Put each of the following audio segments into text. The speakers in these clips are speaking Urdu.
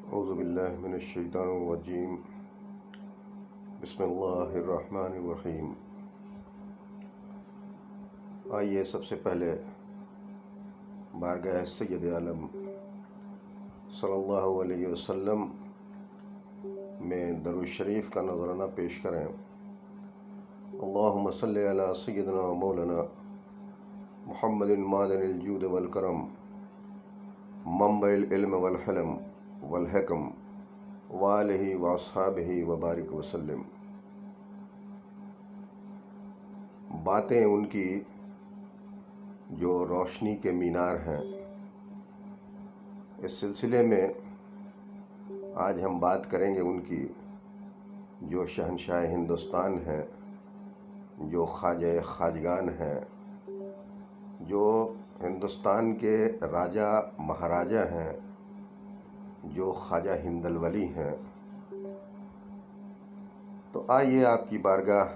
اعوذ باللہ من الشیطان الرجیم بسم اللہ الرحمن الرحیم۔ آئیے سب سے پہلے بارگاہ سید عالم صلی اللہ علیہ وسلم میں درود شریف کا نذرانہ پیش کریں۔ اللہم صلی علی سیدنا و مولانا محمد معدن الجود والکرم، منبع العلم والحلم والحکم، وآلہ واصحابہ وبارک وسلم۔ باتیں ان کی جو روشنی کے مینار ہیں، اس سلسلے میں آج ہم بات کریں گے ان کی جو شہنشاہ ہندوستان ہیں، جو خواجہ خواجگان ہیں، جو ہندوستان کے راجہ مہاراجہ ہیں، جو خواجہ ہندالولی ہیں۔ تو آئیے آپ کی بارگاہ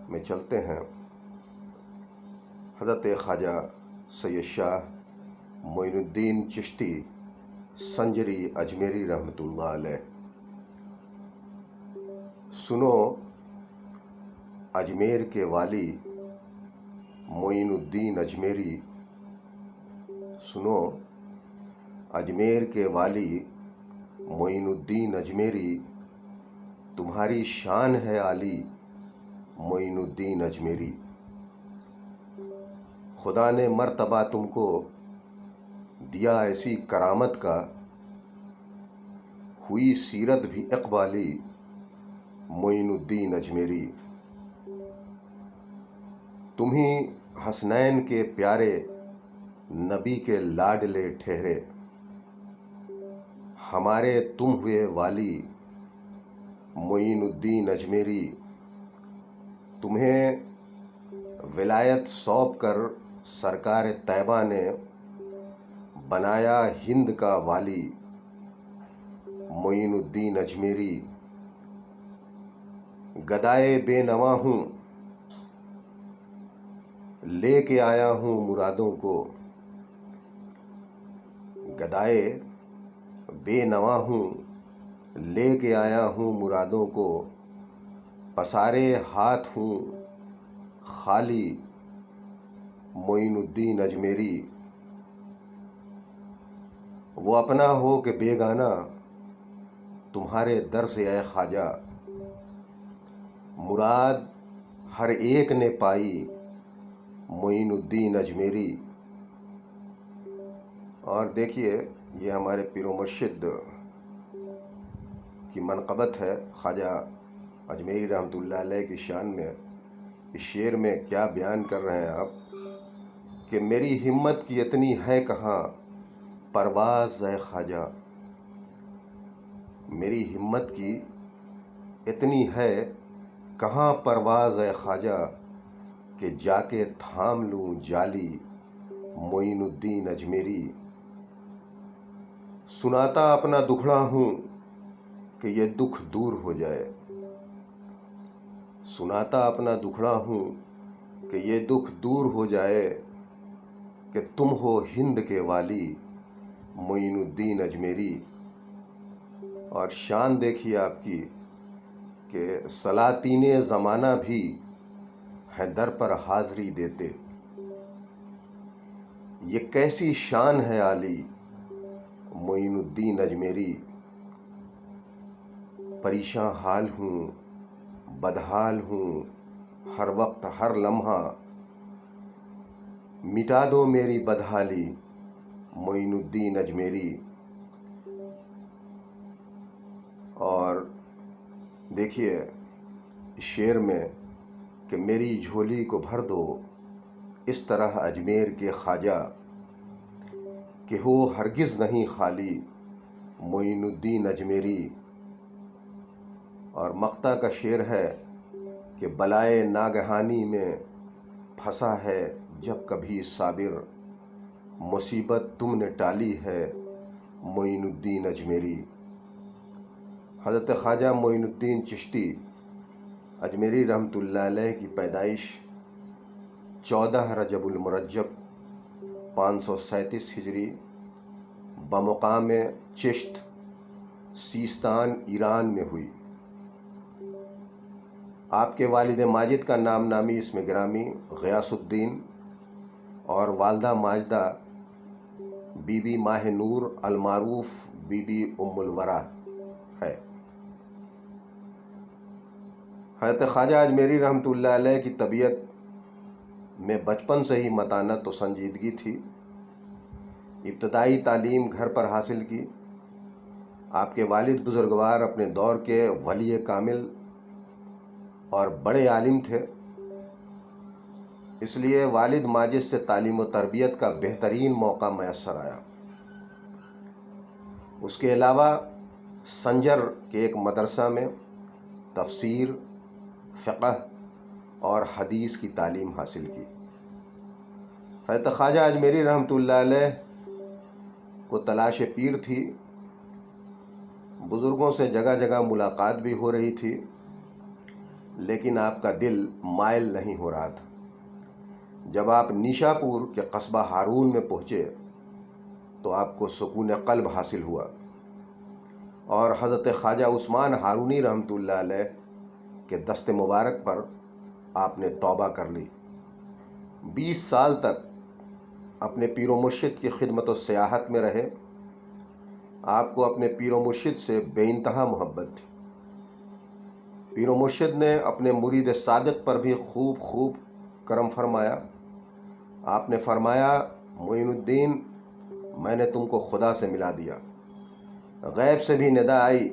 میں چلتے ہیں۔ حضرت خواجہ سید شاہ معین الدین چشتی سنجری اجمیری رحمۃ اللہ علیہ۔ سنو اجمیر کے والی معین الدین اجمیری، سنو اجمیر کے والی معین الدین اجمیری، تمہاری شان ہے عالی معین الدین اجمیری۔ خدا نے مرتبہ تم کو دیا ایسی کرامت کا، ہوئی سیرت بھی اقبالی معین الدین اجمیری۔ تم ہی حسنین کے پیارے نبی کے لاڈلے ٹھہرے، ہمارے تم ہوئے والی معین الدین اجمیری۔ تمہیں ولایت سونپ کر سرکار طیبہ نے بنایا ہند کا والی معین الدین اجمیری۔ گدائے بے نوا ہوں، لے کے آیا ہوں مرادوں کو، گدائے بے نوا ہوں، لے کے آیا ہوں مرادوں کو، پسارے ہاتھ ہوں خالی معین الدین اجمیری۔ وہ اپنا ہو کہ بیگانہ تمہارے در سے اے خواجہ، مراد ہر ایک نے پائی معین الدین اجمیری۔ اور دیکھیے، یہ ہمارے پیر و مرشد کی منقبت ہے خواجہ اجمیری رحمۃ اللہ علیہ کی شان میں۔ اس شعر میں کیا بیان کر رہے ہیں آپ کہ میری ہمت کی اتنی ہے کہاں پرواز اے خواجہ، میری ہمت کی اتنی ہے کہاں پرواز اے خواجہ، کہ جا کے تھام لوں جالی معین الدین اجمیری۔ سناتا اپنا دکھڑا ہوں کہ یہ دکھ دور ہو جائے، سناتا اپنا دکھڑا ہوں کہ یہ دکھ دور ہو جائے، کہ تم ہو ہند کے والی معین الدین اجمیری۔ اور شان دیکھیے آپ کی کہ سلاطین زمانہ بھی ہیں در پر حاضری دیتے۔ یہ کیسی شان ہے عالی معین الدین اجمیری۔ پریشاں حال ہوں، بدحال ہوں، ہر وقت ہر لمحہ، مٹا دو میری بدحالی معین الدین اجمیری۔ اور دیکھیے شعر میں کہ میری جھولی کو بھر دو اس طرح اجمیر کے خواجہ، کہ ہو ہرگز نہیں خالی معین الدین اجمیری۔ اور مقطع کا شعر ہے کہ بلائے ناگہانی میں پھنسا ہے جب کبھی صابر، مصیبت تم نے ٹالی ہے معین الدین اجمیری۔ حضرت خواجہ معین الدین چشتی اجمیری رحمۃ اللہ علیہ کی پیدائش 14 رجب المرجب 537 ہجری بمقام چشت سیستان ایران میں ہوئی۔ آپ کے والد ماجد کا نام نامی اسم گرامی غیاث الدین اور والدہ ماجدہ بی بی ماہ نور المعروف بی بی ام الورا ہے۔ حضرت خواجہ اجمیری رحمۃ اللہ علیہ کی طبیعت میں بچپن سے ہی متانت و سنجیدگی تھی۔ ابتدائی تعلیم گھر پر حاصل کی۔ آپ کے والد بزرگوار اپنے دور کے ولی کامل اور بڑے عالم تھے، اس لیے والد ماجد سے تعلیم و تربیت کا بہترین موقع میسر آیا۔ اس کے علاوہ سنجر کے ایک مدرسہ میں تفسیر، فقہ اور حدیث کی تعلیم حاصل کی۔ حضرت خواجہ اجمیری رحمۃ اللہ علیہ کو تلاش پیر تھی۔ بزرگوں سے جگہ جگہ ملاقات بھی ہو رہی تھی، لیکن آپ کا دل مائل نہیں ہو رہا تھا۔ جب آپ نیشا پور کے قصبہ ہارون میں پہنچے تو آپ کو سکون قلب حاصل ہوا اور حضرت خواجہ عثمان ہارونی رحمۃ اللہ علیہ کے دست مبارک پر آپ نے توبہ کر لی۔ 20 سال تک اپنے پیر و مرشد کی خدمت و سیاحت میں رہے۔ آپ کو اپنے پیر و مرشد سے بے انتہا محبت تھی۔ پیر و مرشد نے اپنے مرید صادق پر بھی خوب کرم فرمایا۔ آپ نے فرمایا، معین الدین، میں نے تم کو خدا سے ملا دیا۔ غیب سے بھی ندا آئی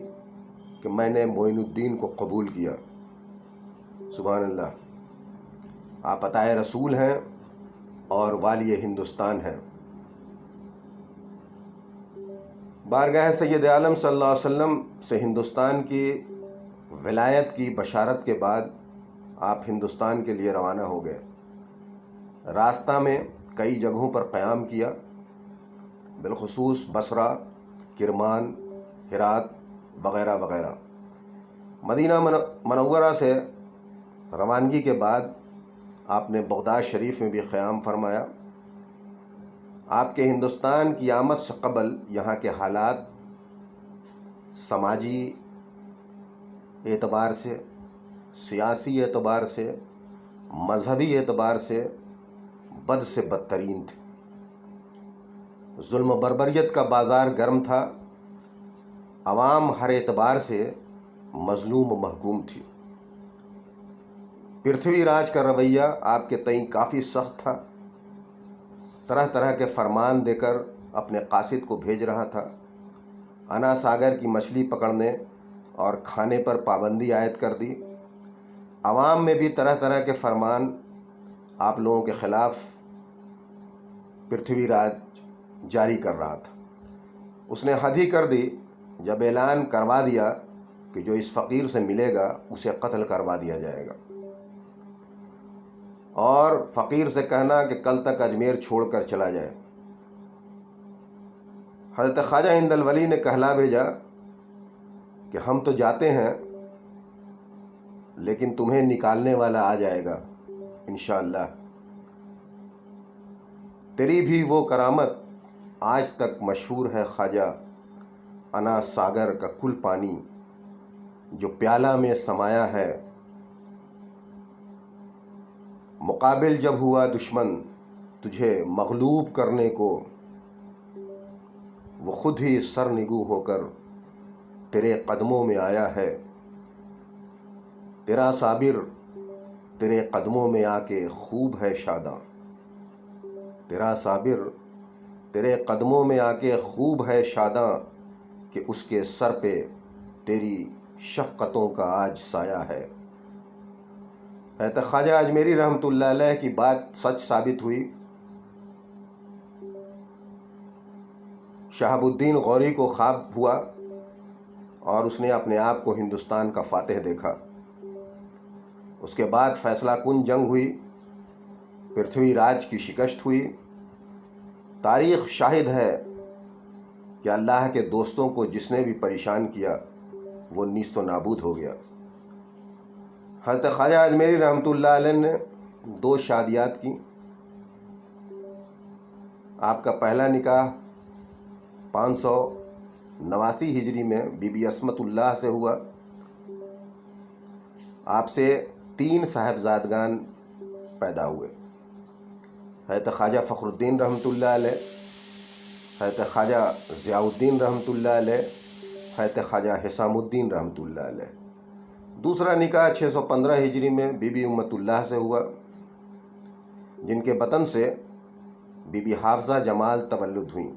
کہ میں نے معین الدین کو قبول کیا۔ سبحان اللہ، آپ عطائے رسول ہیں اور والی ہندوستان ہیں۔ بارگاہ سید عالم صلی اللہ علیہ وسلم سے ہندوستان کی ولایت کی بشارت کے بعد آپ ہندوستان کے لیے روانہ ہو گئے۔ راستہ میں کئی جگہوں پر قیام کیا، بالخصوص بصرہ، کرمان، ہرات وغیرہ وغیرہ۔ مدینہ منورہ سے روانگی کے بعد آپ نے بغداد شریف میں بھی قیام فرمایا۔ آپ کے ہندوستان کی آمد سے قبل یہاں کے حالات سماجی اعتبار سے، سیاسی اعتبار سے، مذہبی اعتبار سے بد سے بدترین تھے۔ ظلم و بربریت کا بازار گرم تھا، عوام ہر اعتبار سے مظلوم و محکوم تھی۔ پرتھوی راج کا رویہ آپ کے تئیں کافی سخت تھا، طرح طرح کے فرمان دے کر اپنے قاصد کو بھیج رہا تھا۔ انا ساگر کی مچھلی پکڑنے اور کھانے پر پابندی عائد کر دی۔ عوام میں بھی طرح طرح کے فرمان آپ لوگوں کے خلاف پرتھوی راج جاری کر رہا تھا۔ اس نے حد ہی کر دی جب اعلان کروا دیا کہ جو اس فقیر سے ملے گا اسے قتل کروا دیا جائے گا، اور فقیر سے کہنا کہ کل تک اجمیر چھوڑ کر چلا جائے۔ حضرت خواجہ ہند الولی نے کہلا بھیجا کہ ہم تو جاتے ہیں، لیکن تمہیں نکالنے والا آ جائے گا انشاءاللہ۔ تیری بھی وہ کرامت آج تک مشہور ہے خواجہ، انا ساگر کا کل پانی جو پیالہ میں سمایا ہے۔ مقابل جب ہوا دشمن تجھے مغلوب کرنے کو، وہ خود ہی سرنگو ہو کر تیرے قدموں میں آیا ہے۔ تیرا صابر تیرے قدموں میں آ کے خوب ہے شاداں، تیرا صابر تیرے قدموں میں آ کے خوب ہے شاداں، کہ اس کے سر پہ تیری شفقتوں کا آج سایہ ہے۔ حضرت خواجہ اجمیری رحمۃ اللہ علیہ کی بات سچ ثابت ہوئی۔ شہاب الدین غوری کو خواب ہوا اور اس نے اپنے آپ کو ہندوستان کا فاتح دیکھا۔ اس کے بعد فیصلہ کن جنگ ہوئی، پرتھوی راج کی شکست ہوئی۔ تاریخ شاہد ہے کہ اللہ کے دوستوں کو جس نے بھی پریشان کیا وہ نیست و نابود ہو گیا۔ حضرت خواجہ اجمیری رحمۃ اللہ علیہ نے 2 شادیات کی۔ آپ کا پہلا نکاح 89 ہجری میں بی بی عصمت اللہ سے ہوا۔ آپ سے 3 صاحبزادگان پیدا ہوئے، حضرت خواجہ فخر الدین رحمۃ اللہ علیہ، حضرت خواجہ ضیاء الدین رحمۃ اللہ علیہ، حضرت خواجہ حسام الدین رحمۃ اللہ علیہ۔ دوسرا نکاح 615 ہجری میں بی بی امت اللہ سے ہوا، جن کے بطن سے بی بی حافظہ جمال تولد ہوئیں۔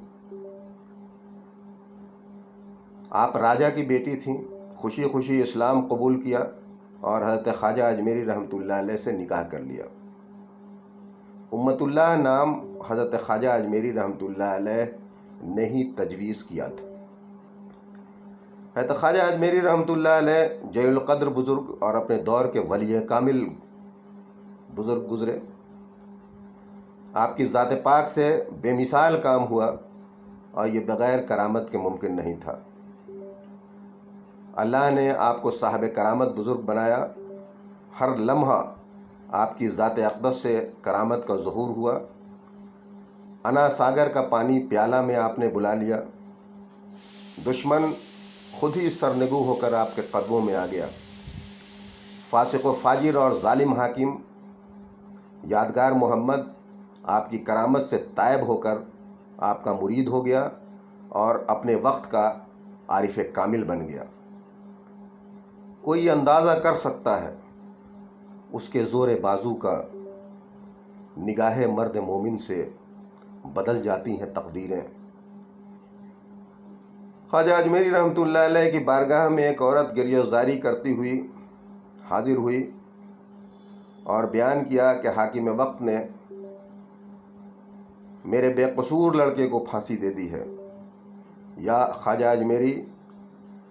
آپ راجہ کی بیٹی تھیں، خوشی خوشی اسلام قبول کیا اور حضرت خواجہ اجمیری رحمۃ اللہ علیہ سے نکاح کر لیا۔ امت اللہ نام حضرت خواجہ اجمیری رحمۃ اللہ علیہ نے ہی تجویز کیا تھا۔ حضرت خواجہ اجمیری رحمۃ اللہ علیہ جلیل القدر بزرگ اور اپنے دور کے ولی کامل بزرگ گزرے۔ آپ کی ذات پاک سے بے مثال کام ہوا اور یہ بغیر کرامت کے ممکن نہیں تھا۔ اللہ نے آپ کو صاحب کرامت بزرگ بنایا۔ ہر لمحہ آپ کی ذات اقدس سے کرامت کا ظہور ہوا۔ انا ساگر کا پانی پیالہ میں آپ نے بلا لیا۔ دشمن خود ہی سرنگو ہو کر آپ کے قدموں میں آ گیا۔ فاسق و فاجر اور ظالم حاکم یادگار محمد آپ کی کرامت سے تائب ہو کر آپ کا مرید ہو گیا اور اپنے وقت کا عارف کامل بن گیا۔ کوئی اندازہ کر سکتا ہے اس کے زور بازو کا، نگاہ مرد مومن سے بدل جاتی ہیں تقدیریں۔ خواجہ اجمیری رحمۃ اللہ علیہ کی بارگاہ میں ایک عورت گریہ زاری کرتی ہوئی حاضر ہوئی اور بیان کیا کہ حاکم وقت نے میرے بے قصور لڑکے کو پھانسی دے دی ہے۔ یا خواجہ اجمیری،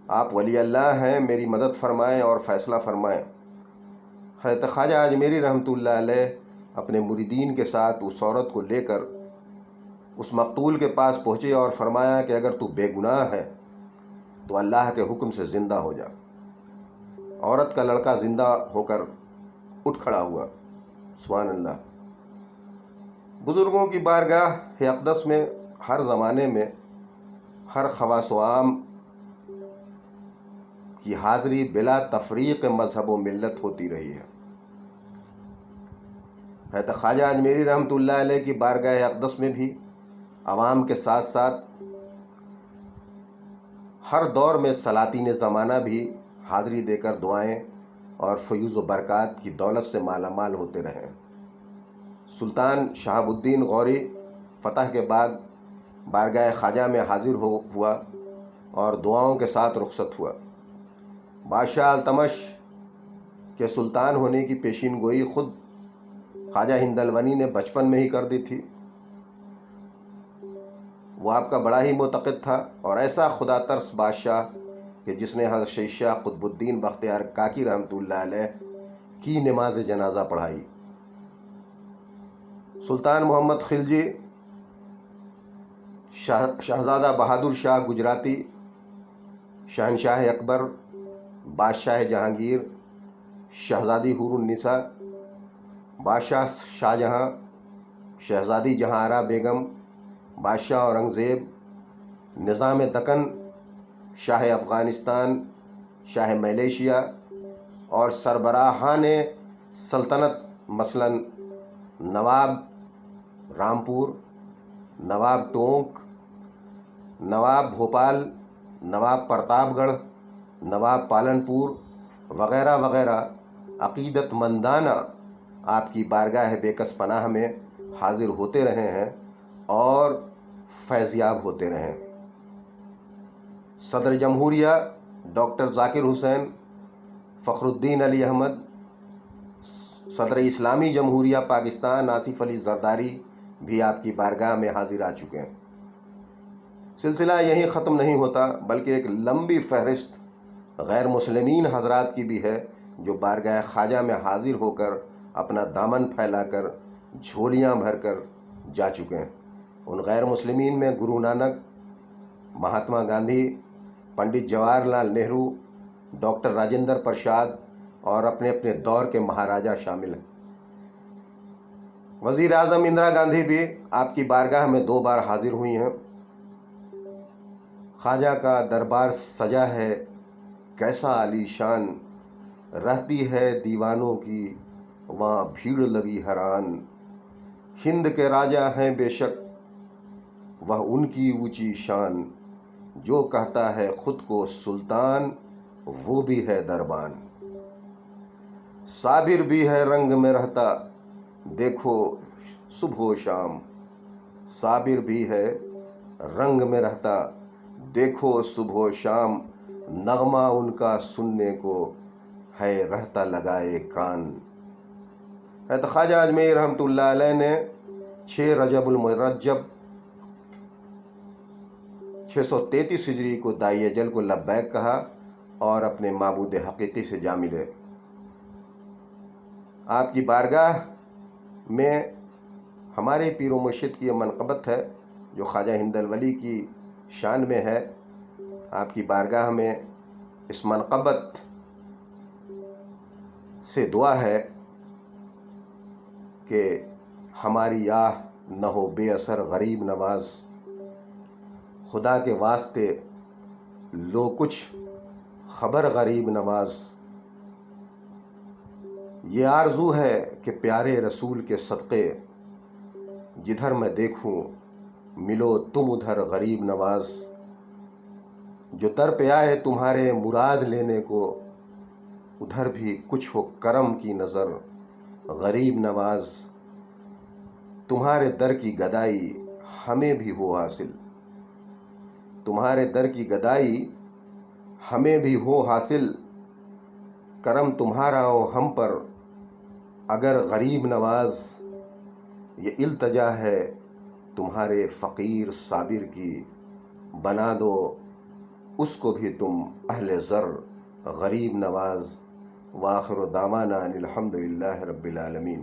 آپ ولی اللہ ہیں، میری مدد فرمائیں اور فیصلہ فرمائیں۔ حضرت خواجہ اجمیری رحمۃ اللہ علیہ اپنے مریدین کے ساتھ اس عورت کو لے کر اس مقتول کے پاس پہنچے اور فرمایا کہ اگر تو بے گناہ ہے تو اللہ کے حکم سے زندہ ہو جا۔ عورت کا لڑکا زندہ ہو کر اٹھ کھڑا ہوا۔ سبحان اللہ۔ بزرگوں کی بارگاہ اقدس میں ہر زمانے میں ہر خواص و عام کی حاضری بلا تفریق مذہب و ملت ہوتی رہی ہے۔ حضرت خواجہ اجمیری رحمۃ اللہ علیہ کی بارگاہ اقدس میں بھی عوام کے ساتھ ساتھ ہر دور میں سلاطین زمانہ بھی حاضری دے کر دعائیں اور فیوز و برکات کی دولت سے مالا مال ہوتے رہے۔ سلطان شہاب الدین غوری فتح کے بعد بارگاہ خواجہ میں حاضر ہوا اور دعاؤں کے ساتھ رخصت ہوا۔ بادشاہ التمش کے سلطان ہونے کی پیشین گوئی خود خواجہ ہندلونی نے بچپن میں ہی کر دی تھی۔ وہ آپ کا بڑا ہی معتقد تھا اور ایسا خدا ترس بادشاہ کہ جس نے حضرت شاہ قطب الدین بختیار کاکی رحمۃ اللہ علیہ کی نماز جنازہ پڑھائی۔ سلطان محمد خلجی، شہزادہ بہادر شاہ گجراتی، شہنشاہ اکبر، بادشاہ جہانگیر، شہزادی حور النساء، بادشاہ شاہجہاں، شہزادی جہاں آرا بیگم، بادشاہ اورنگزیب، نظام دکن، شاہ افغانستان، شاہ ملیشیا اور سربراہان سلطنت مثلاً نواب رامپور، نواب ٹونک، نواب بھوپال، نواب پرتاپ گڑھ، نواب پالنپور وغیرہ وغیرہ عقیدت مندانہ آپ کی بارگاہ بیکس پناہ میں حاضر ہوتے رہے ہیں اور فیضیاب ہوتے رہے۔ صدر جمہوریہ ڈاکٹر ذاکر حسین، فخر الدین علی احمد، صدر اسلامی جمہوریہ پاکستان آصف علی زرداری بھی آپ کی بارگاہ میں حاضر آ چکے ہیں۔ سلسلہ یہیں ختم نہیں ہوتا، بلکہ ایک لمبی فہرست غیر مسلمین حضرات کی بھی ہے جو بارگاہ خواجہ میں حاضر ہو کر اپنا دامن پھیلا کر جھولیاں بھر کر جا چکے ہیں۔ ان غیر مسلمین میں گرو نانک، مہاتما گاندھی، پنڈت جواہر لال نہرو، ڈاکٹر راجندر پرساد اور اپنے اپنے دور کے مہاراجا شامل ہیں۔ وزیر اعظم اندرا گاندھی بھی آپ کی بارگاہ میں 2 بار حاضر ہوئی ہیں۔ خواجہ کا دربار سجا ہے کیسا عالی شان، رہتی ہے دیوانوں کی وہاں بھیڑ لگی حیران۔ ہند کے راجا ہیں بے شک وہ ان کی اونچی شان، جو کہتا ہے خود کو سلطان وہ بھی ہے دربان۔ صابر بھی ہے رنگ میں رہتا دیکھو صبح و شام، صابر بھی ہے رنگ میں رہتا دیکھو صبح و شام، نغمہ ان کا سننے کو ہے رہتا لگائے کان۔ تو خواجہ اجمیر رحمۃ اللہ علیہ نے 6 رجب المرجب 633 ہجری کو دائی اجل کو لبیک کہا اور اپنے معبود حقیقی سے جا ملے۔ آپ کی بارگاہ میں ہمارے پیر و مرشد کی یہ منقبت ہے جو خواجہ ہند ولی کی شان میں ہے۔ آپ کی بارگاہ میں اس منقبت سے دعا ہے کہ ہماری آہ نہ ہو بے اثر غریب نواز، خدا کے واسطے لو کچھ خبر غریب نواز۔ یہ آرزو ہے کہ پیارے رسول کے صدقے جدھر میں دیکھوں ملو تم ادھر غریب نواز۔ جو در پہ آئے تمہارے مراد لینے کو ادھر بھی کچھ ہو کرم کی نظر غریب نواز۔ تمہارے در کی گدائی ہمیں بھی ہو حاصل، تمہارے در کی گدائی ہمیں بھی ہو حاصل، کرم تمہارا ہو ہم پر اگر غریب نواز۔ یہ التجا ہے تمہارے فقیر صابر کی، بنا دو اس کو بھی تم اہل زر غریب نواز۔ وآخر دعوانا ان الحمد للہ رب العالمین۔